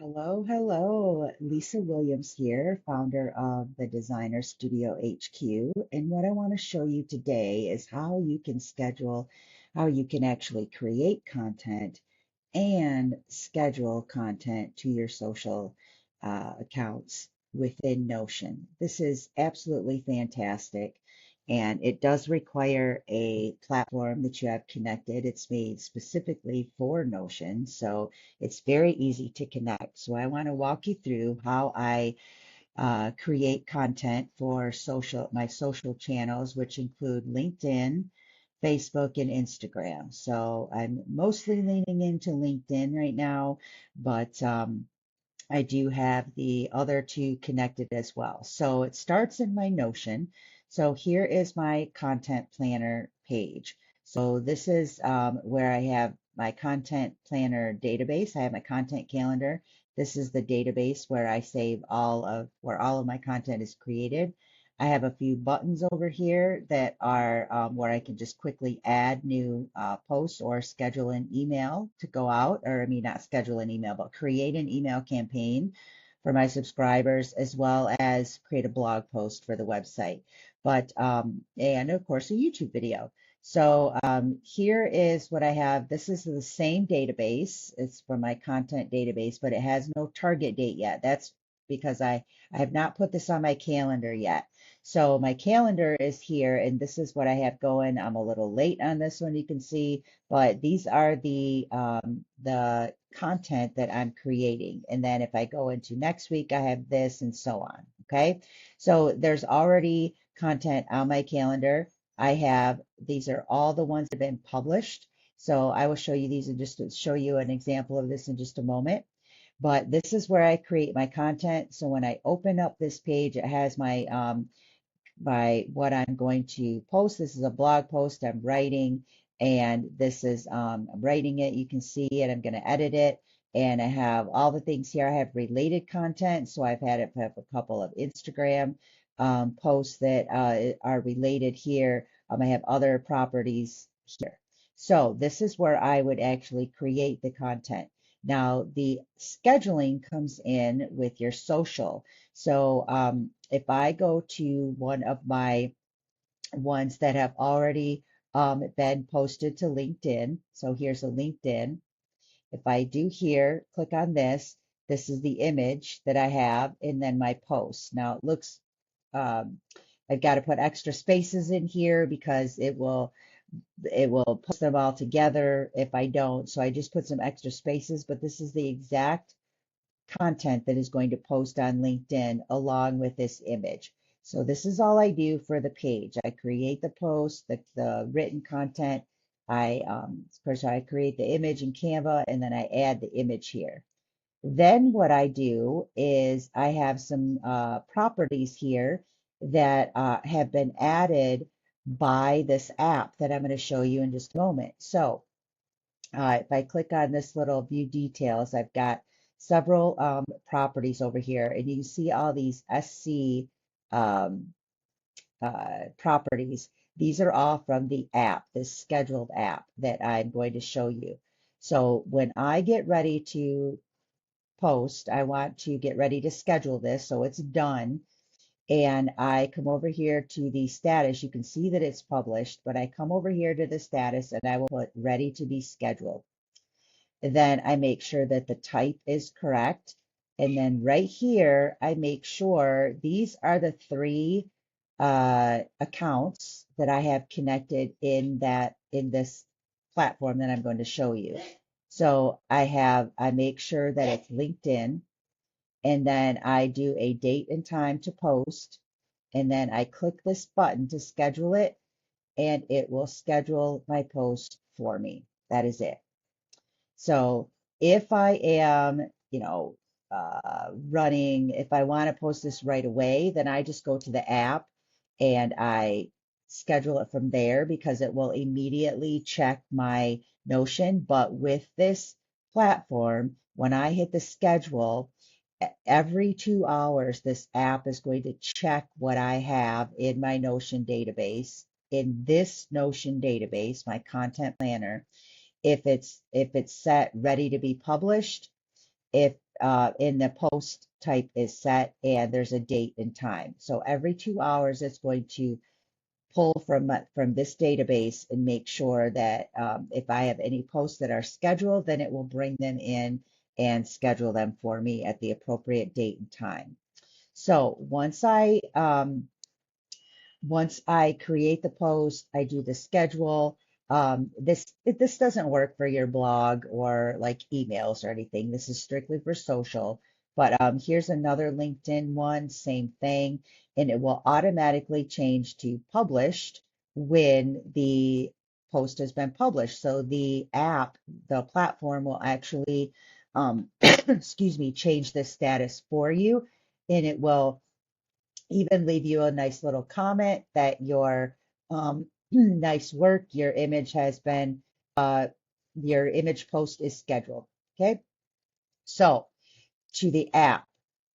Hello, hello. Lisa Williams here, founder of the Designer Studio HQ. And what I want to show you today is how you can schedule, how you can actually create content and schedule content to your social accounts within Notion. This is absolutely fantastic. And it does require a platform that you have connected. It's made specifically for Notion, so it's very easy to connect. So I want to walk you through how I create content for my social channels, which include LinkedIn, Facebook, and Instagram. So I'm mostly leaning into LinkedIn right now, but I do have the other two connected as well. So it starts in my Notion. So here is my content planner page. So this is where I have my content planner database. I have my content calendar. This is the database where I save where all of my content is created. I have a few buttons over here that are where I can just quickly add new posts or schedule an email to go out, or I mean, not schedule an email, but create an email campaign for my subscribers, as well as create a blog post for the website. And of course, a YouTube video. So here is what I have. This is the same database. It's from my content database, but it has no target date yet. That's because I have not put this on my calendar yet. So my calendar is here, and this is what I have going. I'm a little late on this one, you can see, but these are the content that I'm creating. And then if I go into next week, I have this and so on. Okay. So there's already content on my calendar. These are all the ones that have been published. So I will show you these and just to show you an example of this in just a moment. But this is where I create my content. So when I open up this page, it has my what I'm going to post. This is a blog post I'm writing, and this is I'm writing it. You can see it. I'm going to edit it, and I have all the things here. I have related content, so have a couple of Instagram posts that are related here. I have other properties here. So this is where I would actually create the content. Now, the scheduling comes in with your social. So if I go to one of my ones that have already been posted to LinkedIn, so here's a LinkedIn. If I do here, click on this, this is the image that I have, and then my post. Now it looks, um, I've got to put extra spaces in here because it will post them all together if I don't. So I just put some extra spaces, but this is the exact content that is going to post on LinkedIn along with this image. So this is all I do for the page. I create the post, the written content. Of course, I create the image in Canva, and then I add the image here. Then what I do is I have some properties here that have been added by this app that I'm going to show you in just a moment. So if I click on this little view details, I've got several properties over here, and you can see all these SC um, properties. These are all from the app, this scheduled app that I'm going to show you. So when I get ready to post, I want to get ready to schedule this so it's done. And I come over here to the status. You can see that it's published, but I come over here to the status and I will put ready to be scheduled. Then I make sure that the type is correct. And then right here, I make sure these are the three accounts that I have connected in this platform that I'm going to show you. So I make sure that it's LinkedIn, and then I do a date and time to post, and then I click this button to schedule it, and it will schedule my post for me. That is it. So if I am, if I want to post this right away, then I just go to the app and I schedule it from there because it will immediately check my Notion. But with this platform, when I hit the schedule, every 2 hours, this app is going to check what I have in my Notion database, in this Notion database, my content planner, if it's set ready to be published, if and the post type is set, and there's a date and time. So every 2 hours, it's going to pull from this database and make sure that if I have any posts that are scheduled, then it will bring them in and schedule them for me at the appropriate date and time. So once I create the post, I do the schedule. This doesn't work for your blog or like emails or anything. This is strictly for social. But here's another LinkedIn one, same thing, and it will automatically change to published when the post has been published. So the platform will actually, excuse me, change the status for you, and it will even leave you a nice little comment that your nice work, your image post is scheduled. Okay, so to the app.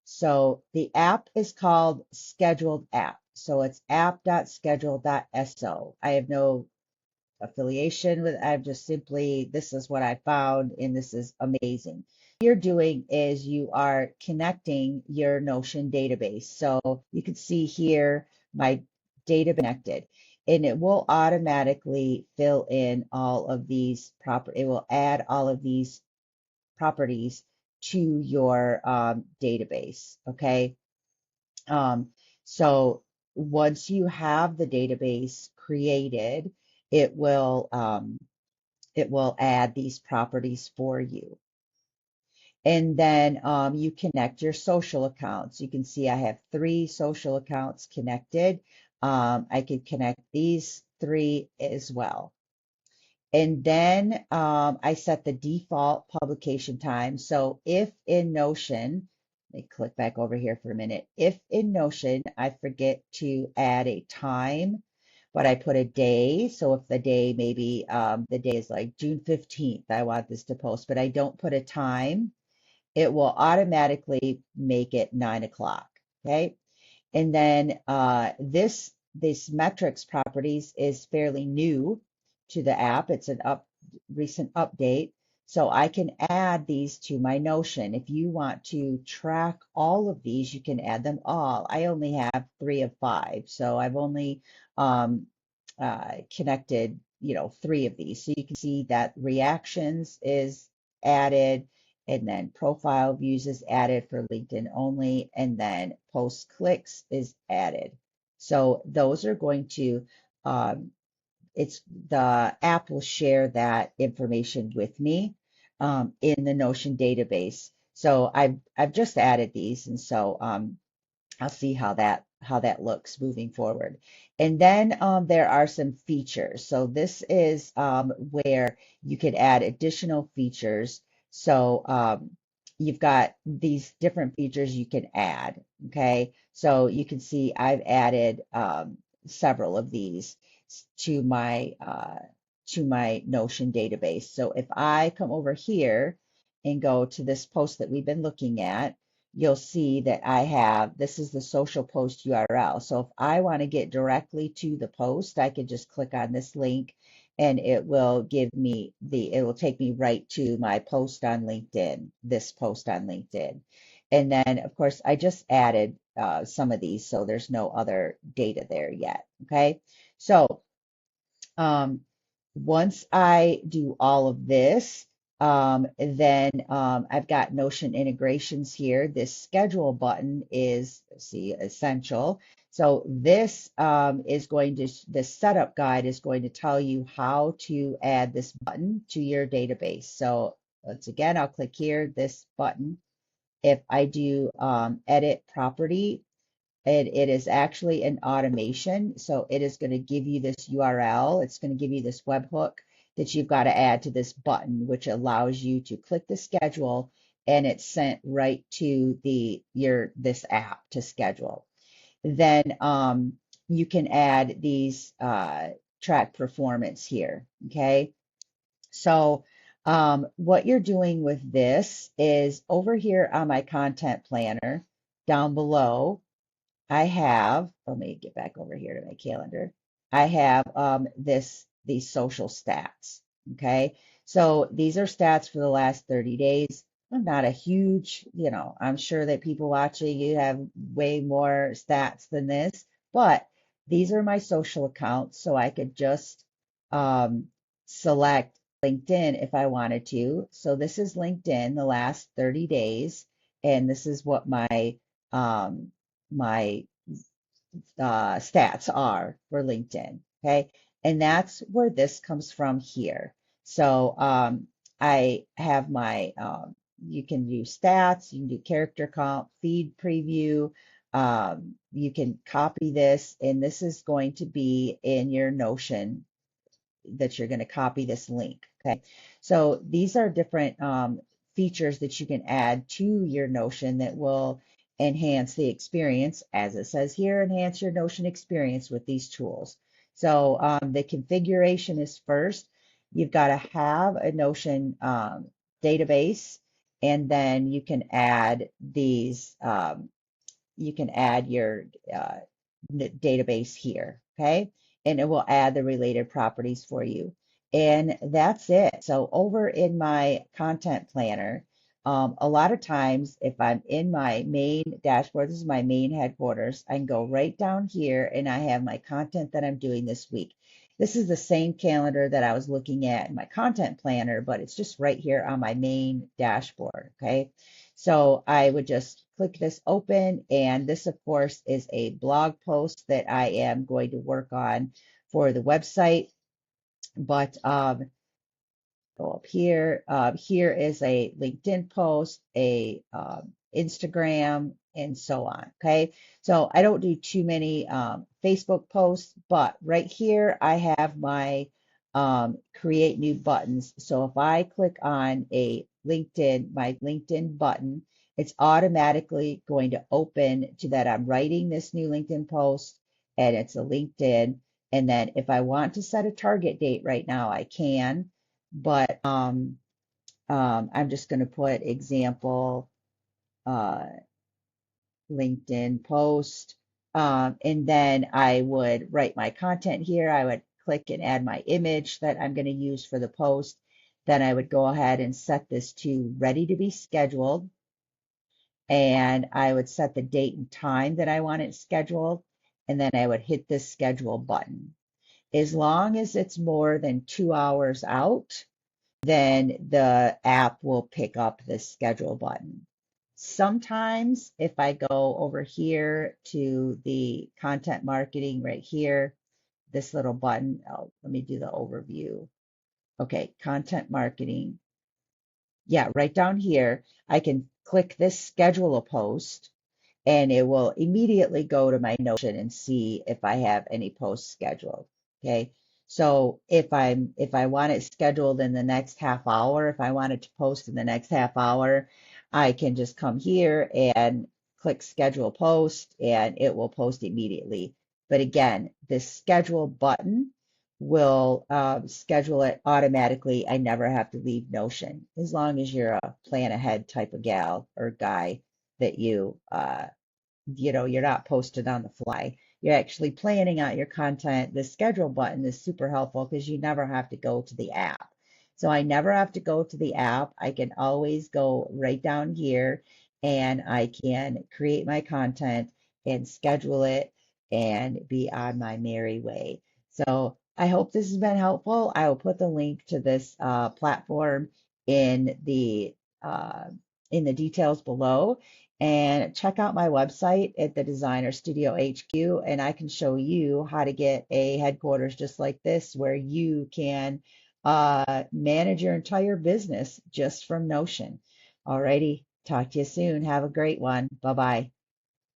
So the app is called Scheduled App. So it's app.schedule.so. I have no affiliation with. I've just simply, this is what I found, and this is amazing. What you're doing is you are connecting your Notion database. So you can see here my database connected, and it will automatically fill in all of these it will add all of these properties to your database. Okay. Um, so once you have the database created, it will um, it will add these properties for you. And then you connect your social accounts. You can see I have 3 social accounts connected. I could connect these 3 as well. And then I set the default publication time. So if in Notion, let me click back over here for a minute. If in Notion I forget to add a time, but I put a day. So if the day, maybe the day is like June 15th, I want this to post, but I don't put a time, it will automatically make it 9 o'clock. Okay. And then this metrics properties is fairly new to the app. It's an recent update. So I can add these to my Notion. If you want to track all of these, you can add them all. I only have 3 of 5, so I've only connected, 3 of these. So you can see that reactions is added, and then profile views is added for LinkedIn only, and then post clicks is added. So those are going to, um, it's the app will share that information with me in the Notion database. So I've just added these, and so I'll see how that looks moving forward. And then there are some features. So this is where you could add additional features. So you've got these different features you can add. Okay, so you can see I've added several of these to my Notion database. So if I come over here and go to this post that we've been looking at, you'll see that this is the social post URL. So if I want to get directly to the post, I can just click on this link, and it will take me right to my post on LinkedIn, this post on LinkedIn. And then of course I just added some of these, so there's no other data there yet. Okay. So um, once I do all of this, then I've got Notion integrations here. This schedule button is, let's see, essential. So this the setup guide is going to tell you how to add this button to your database. So once again, I'll click here, this button. If I do edit property, it is actually an automation. So it is going to give you this URL. It's going to give you this webhook that you've got to add to this button, which allows you to click the schedule, and it's sent right to this app to schedule. Then you can add these track performance here. Okay. So what you're doing with this is over here on my content planner down below, let me get back over here to my calendar. I have these social stats. Okay. So these are stats for the last 30 days. I'm not a huge, I'm sure that people watching you have way more stats than this, but these are my social accounts, so I could just um, select LinkedIn if I wanted to. So this is LinkedIn, the last 30 days, and this is what my stats are for LinkedIn. Okay. And that's where this comes from here. So I have you can do stats, you can do character comp, feed preview. You can copy this, and this is going to be in your Notion that you're going to copy this link. Okay. So these are different features that you can add to your Notion that will enhance the experience. As it says here, enhance your Notion experience with these tools. So the configuration is first. You've got to have a Notion database, and then you can add your uh, database here, okay? And it will add the related properties for you. And that's it. So over in my content planner, a lot of times if I'm in my main dashboard, this is my main headquarters, I can go right down here and I have my content that I'm doing this week. This is the same calendar that I was looking at in my content planner, but it's just right here on my main dashboard, okay? So I would just click this open, and this, of course, is a blog post that I am going to work on for the website. But go up here. Here is a LinkedIn post, a Instagram, and so on. Okay, so I don't do too many Facebook posts, but right here I have my create new buttons. So if I click on my LinkedIn button, it's automatically going to open to that I'm writing this new LinkedIn post, and it's a LinkedIn. And then if I want to set a target date right now, I can, but I'm just going to put example uh, LinkedIn post. And then I would write my content here. I would click and add my image that I'm going to use for the post. Then I would go ahead and set this to ready to be scheduled. And I would set the date and time that I want it scheduled. And then I would hit this schedule button. As long as it's more than 2 hours out, then the app will pick up this schedule button. Sometimes if I go over here to the content marketing right here, this little button, let me do the overview. Okay, content marketing. Yeah, right down here, I can click this schedule a post, and it will immediately go to my Notion and see if I have any posts scheduled. Okay. So if I want it scheduled in the next half hour, if I wanted to post in the next half hour, I can just come here and click schedule post, and it will post immediately. But again, this schedule button will schedule it automatically. I never have to leave Notion as long as you're a plan ahead type of gal or guy that you're not posted on the fly. You're actually planning out your content. The schedule button is super helpful because you never have to go to the app. So I never have to go to the app. I can always go right down here and I can create my content and schedule it and be on my merry way. So I hope this has been helpful. I will put the link to this platform in the uh, in the details below, and check out my website at the Designer Studio HQ, and I can show you how to get a headquarters just like this where you can manage your entire business just from Notion. Alrighty, talk to you soon. Have a great one. Bye bye.